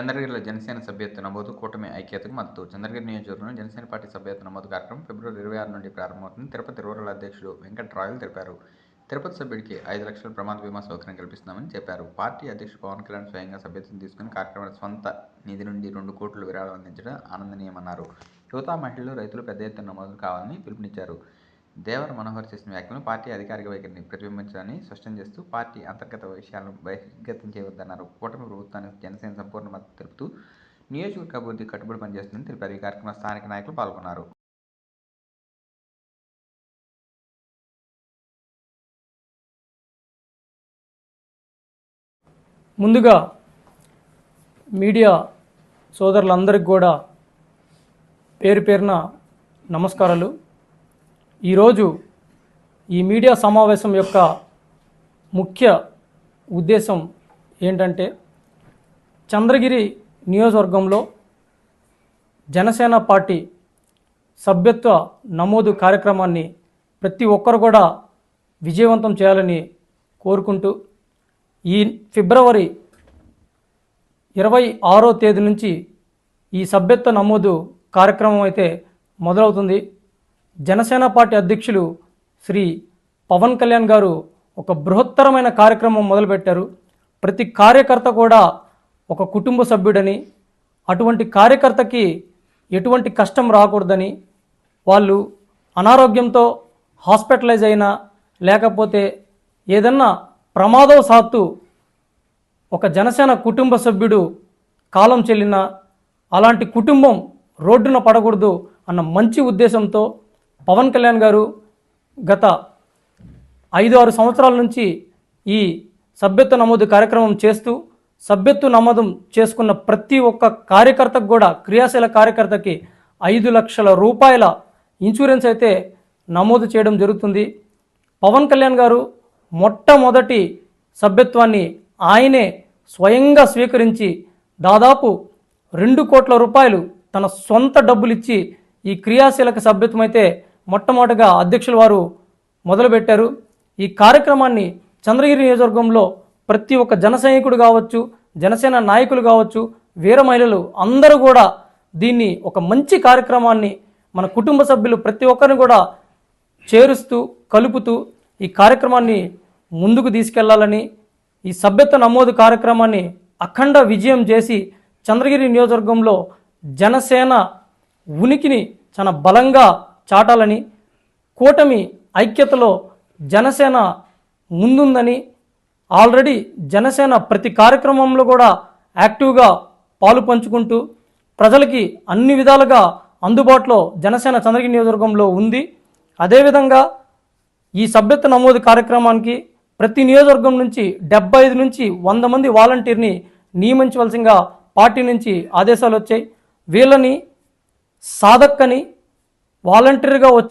చంద్రగిరిలో జనసేన సభ్యత్వ నమోదు, కూటమి ఐక్యతకు మద్దతు. చంద్రగిరి నియోజకవర్గంలో జనసేన పార్టీ సభ్యత్వ నమోదు కార్యక్రమం ఫిబ్రవరి 26 నుండి ప్రారంభమవుతుంది. తిరుపతి రూరల్ అధ్యక్షుడు వెంకట్ రాయలు తెలిపారు. తిరుపతి సభ్యుడికి 5 లక్షల ప్రమాద బీమా సౌకర్యం కల్పిస్తున్నామని చెప్పారు. పార్టీ అధ్యక్షుడు పవన్ కళ్యాణ్ స్వయంగా సభ్యత్వం తీసుకుని కార్యక్రమానికి స్వంత నిధి నుండి 2 కోట్లు విరాళం అందించడం ఆనందనీయమన్నారు. యువత, మహిళలు, రైతులు పెద్ద ఎత్తున నమోదు కావాలని పిలుపునిచ్చారు. దేవర మనోహర్ చేసిన వ్యాఖ్యలను పార్టీ అధికారిక వైఖరిని ప్రతిబింబించాలని స్పష్టం చేస్తూ పార్టీ అంతర్గత విషయాలను బహిర్గతం చేయవద్దన్నారు. కూటమి ప్రభుత్వానికి జనసేన సంపూర్ణ మద్దతు తెలుపుతూ నియోజకవర్గ అభివృద్ధి కట్టుబడి పనిచేస్తుందని తెలిపారు. ఈ కార్యక్రమంలో స్థానిక నాయకులు పాల్గొన్నారు. ముందుగా మీడియా సోదరులందరికీ కూడా పేరు పేరున నమస్కారాలు. ఈరోజు ఈ మీడియా సమావేశం యొక్క ముఖ్య ఉద్దేశం ఏంటంటే, చంద్రగిరి నియోజకవర్గంలో జనసేన పార్టీ సభ్యత్వ నమోదు కార్యక్రమాన్ని ప్రతి ఒక్కరు కూడా విజయవంతం చేయాలని కోరుకుంటూ, ఈ ఫిబ్రవరి 26వ తేదీ నుంచి ఈ సభ్యత్వ నమోదు కార్యక్రమం అయితే మొదలవుతుంది. జనసేన పార్టీ అధ్యక్షులు శ్రీ పవన్ కళ్యాణ్ గారు ఒక బృహత్తరమైన కార్యక్రమం మొదలుపెట్టారు. ప్రతి కార్యకర్త కూడా ఒక కుటుంబ సభ్యుడని, అటువంటి కార్యకర్తకి ఎటువంటి కష్టం రాకూడదని, వాళ్ళు అనారోగ్యంతో హాస్పిటలైజ్ అయినా లేకపోతే ఏదన్నా ప్రమాదవశాత్తు ఒక జనసేన కుటుంబ సభ్యుడు కాలం చెల్లిన అలాంటి కుటుంబం రోడ్డున పడకూడదు అన్న మంచి ఉద్దేశంతో పవన్ కళ్యాణ్ గారు గత 5-6 సంవత్సరాల నుంచి ఈ సభ్యత్వ నమోదు కార్యక్రమం చేస్తూ, సభ్యత్వ నమోదు చేసుకున్న ప్రతి ఒక్క కార్యకర్తకు కూడా, క్రియాశీల కార్యకర్తకి 5 లక్షల రూపాయల ఇన్సూరెన్స్ అయితే నమోదు చేయడం జరుగుతుంది. పవన్ కళ్యాణ్ గారు మొట్టమొదటి సభ్యత్వాన్ని ఆయనే స్వయంగా స్వీకరించి దాదాపు 2 కోట్ల రూపాయలు తన సొంత డబ్బులిచ్చి ఈ క్రియాశీలక సభ్యత్వం అయితే మొట్టమొదటిగా అధ్యక్షుల వారు మొదలుపెట్టారు. ఈ కార్యక్రమాన్ని చంద్రగిరి నియోజకవర్గంలో ప్రతి ఒక్క జన సైనికుడు కావచ్చు, జనసేన నాయకులు కావచ్చు, వీర మహిళలు అందరూ కూడా దీన్ని ఒక మంచి కార్యక్రమాన్ని మన కుటుంబ సభ్యులు ప్రతి ఒక్కరిని కూడా చేరుస్తూ కలుపుతూ ఈ కార్యక్రమాన్ని ముందుకు తీసుకెళ్లాలని, ఈ సభ్యత్వ నమోదు కార్యక్రమాన్ని అఖండ విజయం చేసి చంద్రగిరి నియోజకవర్గంలో జనసేన ఉనికిని చాలా బలంగా చాటాలని, కూటమి ఐక్యతలో జనసేన ముందుందని, ఆల్రెడీ జనసేన ప్రతి కార్యక్రమంలో కూడా యాక్టివ్గా పాలు పంచుకుంటూ ప్రజలకి అన్ని విధాలుగా అందుబాటులో జనసేన చంద్రగిరి నియోజకవర్గంలో ఉంది. అదేవిధంగా ఈ సభ్యత్వ నమోదు కార్యక్రమానికి ప్రతి నియోజకవర్గం నుంచి 75 నుంచి 100 మంది వాలంటీర్ని నియమించవలసిందిగా పార్టీ నుంచి ఆదేశాలు వచ్చాయి. వీళ్ళని సాధక్కని వాలంటీర్గా